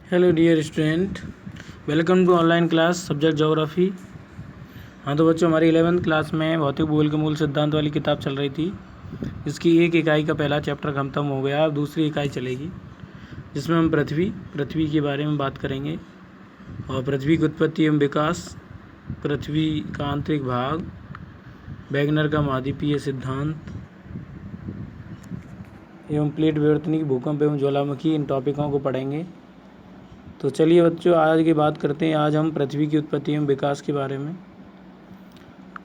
Hello dear student, welcome to online class subject geography. हाँ तो बच्चों, हमारी 11th क्लास में भौतिक भूगोल के मूल सिद्धांत वाली किताब चल रही थी। इसकी एक इकाई का पहला चैप्टर खत्म हो गया। अब दूसरी इकाई चलेगी जिसमें हम पृथ्वी के बारे में बात करेंगे और पृथ्वी की उत्पत्ति एवं विकास, पृथ्वी का आंतरिक भाग, वैगनर का महाद्वीपीय सिद्धांत एवं प्लेट विवर्तनिक, भूकंप एवं ज्वालामुखी, इन टॉपिकों को पढ़ेंगे। तो चलिए बच्चों, आज की बात करते हैं। आज हम पृथ्वी की उत्पत्ति एवं विकास के बारे में।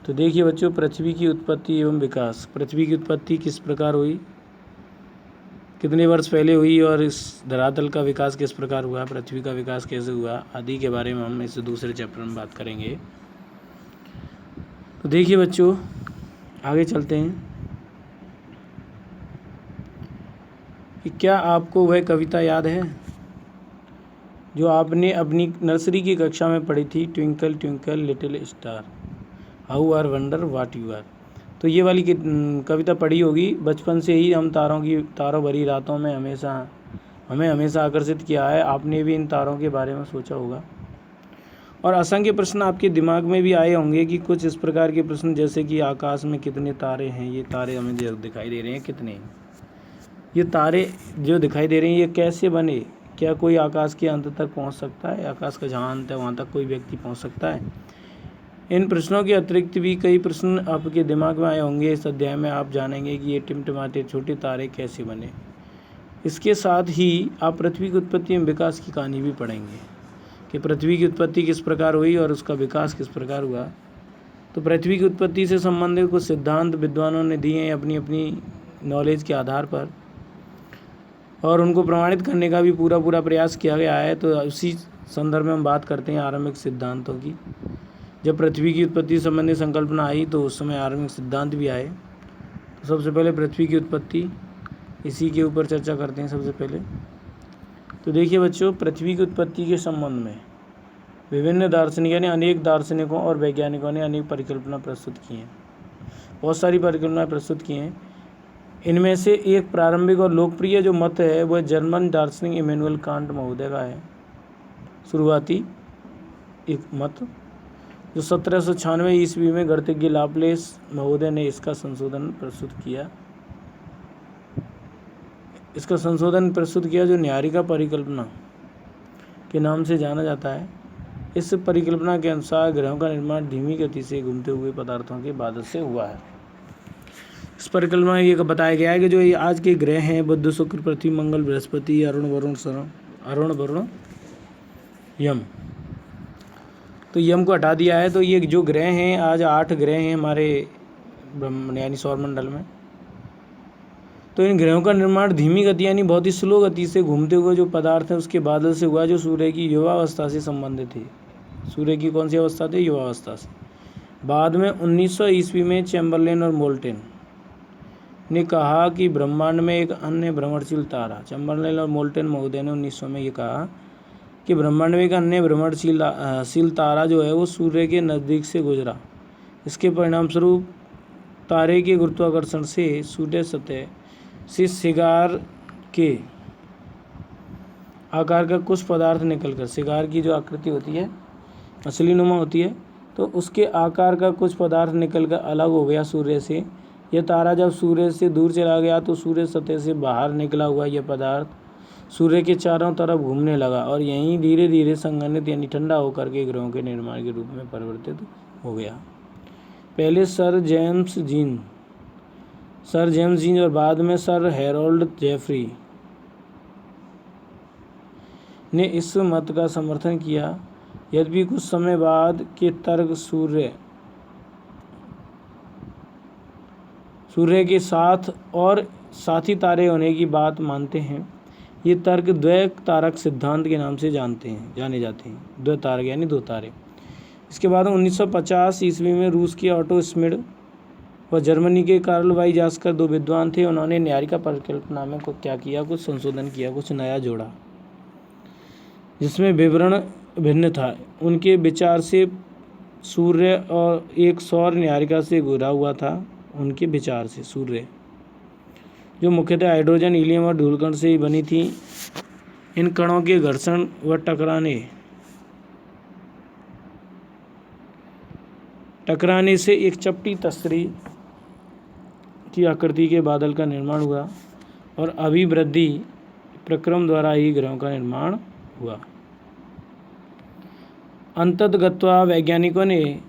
तो देखिए बच्चों, पृथ्वी की उत्पत्ति एवं विकास। पृथ्वी की उत्पत्ति किस प्रकार हुई, कितने वर्ष पहले हुई और इस धरातल का विकास किस प्रकार हुआ, पृथ्वी का विकास कैसे हुआ आदि के बारे में हम इस दूसरे चैप्टर में बात करेंगे। तो देखिए बच्चों, आगे चलते हैं कि क्या आपको वह कविता याद है जो आपने अपनी नर्सरी की कक्षा में पढ़ी थी, twinkle twinkle little star how are wonder what you are. तो ये वाली कविता पढ़ी होगी। बचपन से ही हम तारों भरी रातों में हमें हमेशा आकर्षित किया है। आपने भी इन तारों के बारे में सोचा होगा और असंख्य प्रश्न आपके दिमाग में भी आए होंगे कि कुछ इस प्रकार के प्रश्न, जैसे कि आकाश में कितने तारे हैं, ये तारे हमें जो दिखाई दे रहे हैं कितने, ये तारे जो दिखाई दे रहे हैं ये कैसे बने, क्या कोई आकाश के अंत तक पहुंच सकता है, आकाश का जहां अंत है वहां तक कोई व्यक्ति पहुंच सकता है। इन प्रश्नों के अतिरिक्त भी कई प्रश्न आपके दिमाग में आए होंगे। इस अध्याय में आप जानेंगे कि ये टिमटिमाते छोटे तारे कैसे बने। इसके साथ ही आप पृथ्वी की उत्पत्ति एवं विकास की कहानी भी पढ़ेंगे कि पृथ्वी की उत्पत्ति किस प्रकार हुई और उसका विकास किस प्रकार हुआ। तो पृथ्वी की उत्पत्ति से संबंधित कुछ सिद्धांत विद्वानों ने दिए हैं अपनी अपनी नॉलेज के आधार पर, और उनको प्रमाणित करने का भी पूरा प्रयास किया गया है। तो उसी संदर्भ में हम बात करते हैं आरंभिक सिद्धांतों की। जब पृथ्वी की उत्पत्ति संबंधी संकल्पना आई तो उस समय आरंभिक सिद्धांत भी आए। तो सबसे पहले पृथ्वी की उत्पत्ति, इसी के ऊपर चर्चा करते हैं सबसे पहले। तो देखिए बच्चों, पृथ्वी की उत्पत्ति के संबंध में विभिन्न दार्शनिकों ने, अनेक दार्शनिकों और वैज्ञानिकों ने अनेक परिकल्पना प्रस्तुत की हैं। बहुत सारी परिकल्पनाएँ प्रस्तुत की हैं। इनमें से एक प्रारंभिक और लोकप्रिय जो मत है वह जर्मन दार्शनिक इमैनुअल कांट महोदय का है। शुरुआती एक मत जो 1796 ईस्वी में गणितज्ञ लाप्लेस महोदय ने इसका संशोधन प्रस्तुत किया, जो न्यायिका परिकल्पना के नाम से जाना जाता है। इस परिकल्पना के अनुसार ग्रहों का निर्माण धीमी गति से घूमते हुए पदार्थों के बादल से हुआ है। इस परिकल्पना में ये बताया गया है कि जो ये आज के ग्रह हैं, बुध, शुक्र, पृथ्वी, मंगल, बृहस्पति, अरुण, वरुण, यम, तो यम को हटा दिया है। तो ये जो ग्रह हैं, आज 8 ग्रह हैं हमारे यानी सौरमंडल में। तो इन ग्रहों का निर्माण धीमी गति यानी बहुत ही स्लो गति से घूमते हुए जो पदार्थ है उसके बादल से हुआ, जो सूर्य की युवावस्था से संबंधित है। सूर्य की कौन सी अवस्था थी? युवावस्था से। बाद में 1900 ईस्वी में चैम्बरलेन और मोल्टन ने कहा कि ब्रह्मांड में एक अन्य भ्रमणशील तारा, चैम्बरलेन और मोल्टन महोदय ने 1900 में ये कहा कि ब्रह्मांड में एक अन्य भ्रमणशील तारा जो है वो सूर्य के नज़दीक से गुजरा। इसके परिणाम स्वरूप तारे के गुरुत्वाकर्षण से सूर्य सतह से सिगार के आकार का कुछ पदार्थ निकलकर, सिगार की जो आकृति होती है मछली नुमा होती है, तो उसके आकार का कुछ पदार्थ निकलकर अलग हो गया सूर्य से। यह तारा जब सूर्य से दूर चला गया तो सूर्य सतह से बाहर निकला हुआ यह पदार्थ सूर्य के चारों तरफ घूमने लगा और यहीं धीरे धीरे संघनित यानी ठंडा होकर के ग्रहों के निर्माण के रूप में परिवर्तित हो गया। पहले सर जेम्स जीन और बाद में सर हैरोल्ड जेफरी ने इस मत का समर्थन किया। यद्यपि कुछ समय बाद के तर्क सूर्य के साथ और साथी तारे होने की बात मानते हैं। ये तर्क द्वैतारक सिद्धांत के नाम से जाने जाते हैं। द्वैतारक यानी दो तारे। इसके बाद 1950 ईस्वी में रूस के ऑटो स्मिड व जर्मनी के कार्ल वाइजास्कर, दो विद्वान थे। उन्होंने न्यायिका परिकल्पना में क्या किया, कुछ संशोधन किया, कुछ नया जोड़ा जिसमें विवरण भिन्न था। उनके विचार से सूर्य और एक सौर न्यायिका से घिरा हुआ था। उनके विचार से सूर्य जो मुख्यतः हाइड्रोजन, हीलियम और धूलकण से ही बनी थी, इन कणों के घर्षण व टकराने से एक चपटी तस्तरी की आकृति के बादल का निर्माण हुआ और अभिवृद्धि प्रक्रम द्वारा ही ग्रहों का निर्माण हुआ। अंततगत्वा वैज्ञानिकों ने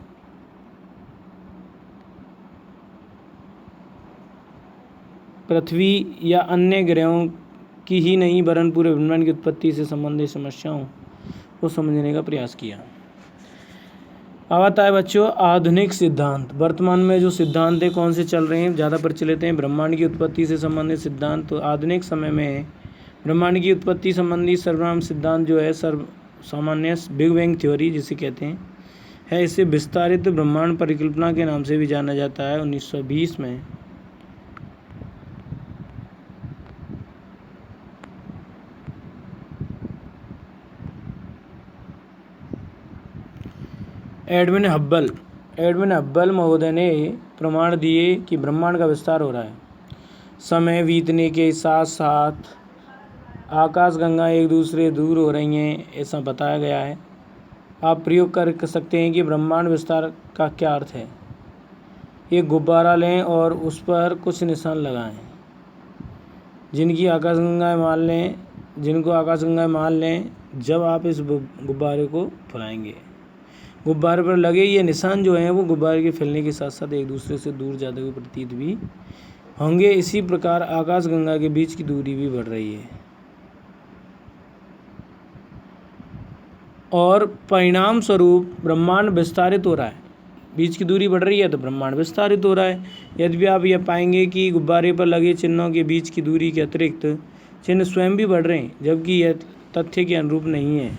पृथ्वी या अन्य ग्रहों की ही नहीं वरन पूरे ब्रह्मांड की उत्पत्ति से संबंधित समस्याओं को समझने का प्रयास किया। अब आता है बच्चों आधुनिक सिद्धांत। वर्तमान में जो सिद्धांत है कौन से चल रहे हैं, ज़्यादा प्रचलित हैं? ब्रह्मांड की उत्पत्ति से संबंधित सिद्धांत। तो आधुनिक समय में ब्रह्मांड की उत्पत्ति संबंधी सर्वनाम सिद्धांत जो है सामान्य बिग बैंग थ्योरी जिसे कहते हैं है। इसे विस्तारित ब्रह्मांड परिकल्पना के नाम से भी जाना जाता है। 1920 में एडविन हब्बल महोदय ने प्रमाण दिए कि ब्रह्मांड का विस्तार हो रहा है। समय बीतने के साथ साथ आकाशगंगा एक दूसरे दूर हो रही हैं, ऐसा बताया गया है। आप प्रयोग कर सकते हैं कि ब्रह्मांड विस्तार का क्या अर्थ है। एक गुब्बारा लें और उस पर कुछ निशान लगाएं जिनको आकाशगंगाएं मान लें। जब आप इस गुब्बारे को फैलाएंगे, गुब्बारे पर लगे ये निशान जो हैं वो गुब्बारे के फैलने के साथ साथ एक दूसरे से दूर जाते हुए प्रतीत भी होंगे। इसी प्रकार आकाशगंगा के बीच की दूरी भी बढ़ रही है और परिणाम स्वरूप ब्रह्मांड विस्तारित हो रहा है। बीच की दूरी बढ़ रही है तो ब्रह्मांड विस्तारित हो रहा है। यद्यपि आप यह पाएंगे कि गुब्बारे पर लगे चिन्हों के बीच की दूरी के अतिरिक्त चिन्ह स्वयं भी बढ़ रहे हैं, जबकि यह तथ्य के अनुरूप नहीं है।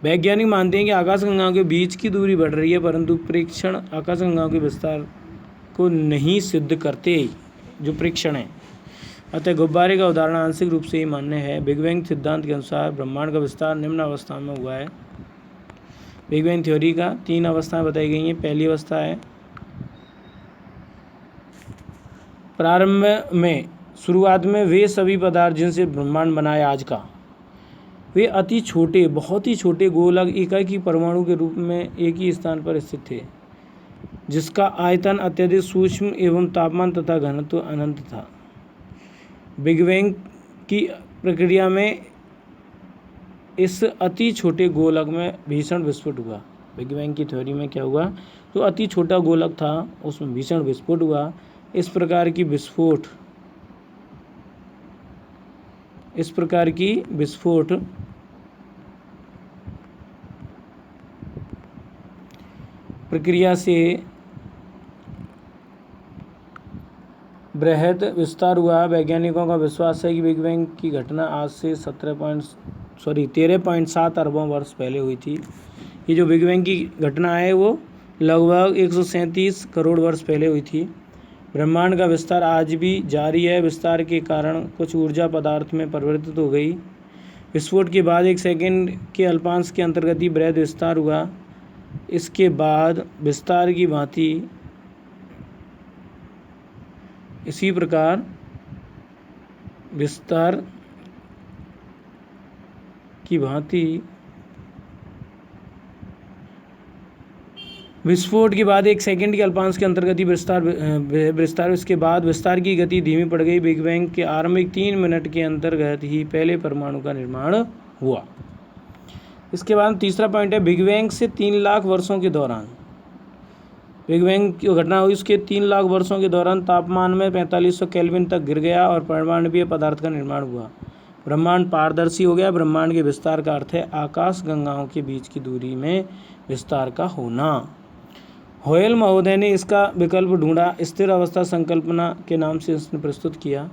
वैज्ञानिक मानते हैं कि आकाशगंगाओं के बीच की दूरी बढ़ रही है, परंतु प्रेक्षण आकाशगंगाओं के विस्तार को नहीं सिद्ध करते, जो प्रेक्षण है। अतः गुब्बारे का उदाहरण आंशिक रूप से ही मान्य है। बिग बैंग सिद्धांत के अनुसार ब्रह्मांड का विस्तार निम्न अवस्था में हुआ है। बिग बैंग थ्योरी का 3 अवस्थाएं बताई गई हैं। पहली अवस्था है प्रारंभ में, शुरुआत में वे सभी पदार्थ जिनसे ब्रह्मांड बना है आज का, वे अति छोटे, बहुत ही छोटे गोलक एकाकी परमाणु के रूप में एक ही स्थान पर स्थित थे, जिसका आयतन अत्यधिक सूक्ष्म एवं तापमान तथा घनत्व अनंत था। बिग बैंग की प्रक्रिया में इस अति छोटे गोलक में भीषण विस्फोट हुआ। बिग बैंग की थ्योरी में क्या हुआ, जो अति छोटा गोलक था उसमें भीषण विस्फोट हुआ। इस प्रकार की विस्फोट प्रक्रिया से बृहद विस्तार हुआ। वैज्ञानिकों का विश्वास है कि बिग बैंग की घटना आज से 13.7 अरबों वर्ष पहले हुई थी। ये जो बिग बैंग की घटना है वो लगभग 137 करोड़ वर्ष पहले हुई थी। ब्रह्मांड का विस्तार आज भी जारी है। विस्तार के कारण कुछ ऊर्जा पदार्थ में परिवर्तित हो गई। विस्फोट के बाद 1 सेकंड के अल्पांश के अंतर्गत ही बृहद विस्तार हुआ। इसके बाद विस्तार की भांति इसी प्रकार विस्तार की भांति विस्फोट के बाद 1 सेकंड के अल्पांश के अंतर्गत ही विस्तार इसके बाद विस्तार की गति धीमी पड़ गई। बिग बैंग के आरंभिक 3 मिनट के अंतर्गत ही पहले परमाणु का निर्माण हुआ। इसके बाद तीसरा पॉइंट है बिग बैंग से 3 लाख वर्षों के दौरान, बिग बैंग की घटना हुई उसके 3 लाख वर्षों के दौरान तापमान में 4500 केल्विन तक गिर गया और परमाणुीय पदार्थ का निर्माण हुआ। ब्रह्मांड पारदर्शी हो गया। ब्रह्मांड के विस्तार का अर्थ है आकाश गंगाओं के बीच की दूरी में विस्तार का होना। होयल महोदय ने इसका विकल्प ढूंढा। स्थिर अवस्था संकल्पना के नाम से इसने प्रस्तुत किया।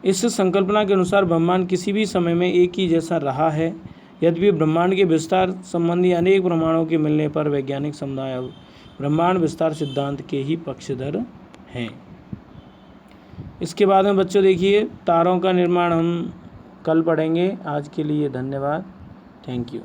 इस संकल्पना के अनुसार ब्रह्मांड किसी भी समय में एक ही जैसा रहा है। यद्यपि ब्रह्मांड के विस्तार संबंधी अनेक प्रमाणों के मिलने पर वैज्ञानिक समुदाय ब्रह्मांड विस्तार सिद्धांत के ही पक्षधर हैं। इसके बाद में बच्चों देखिए तारों का निर्माण हम कल पढ़ेंगे। आज के लिए धन्यवाद। Thank you.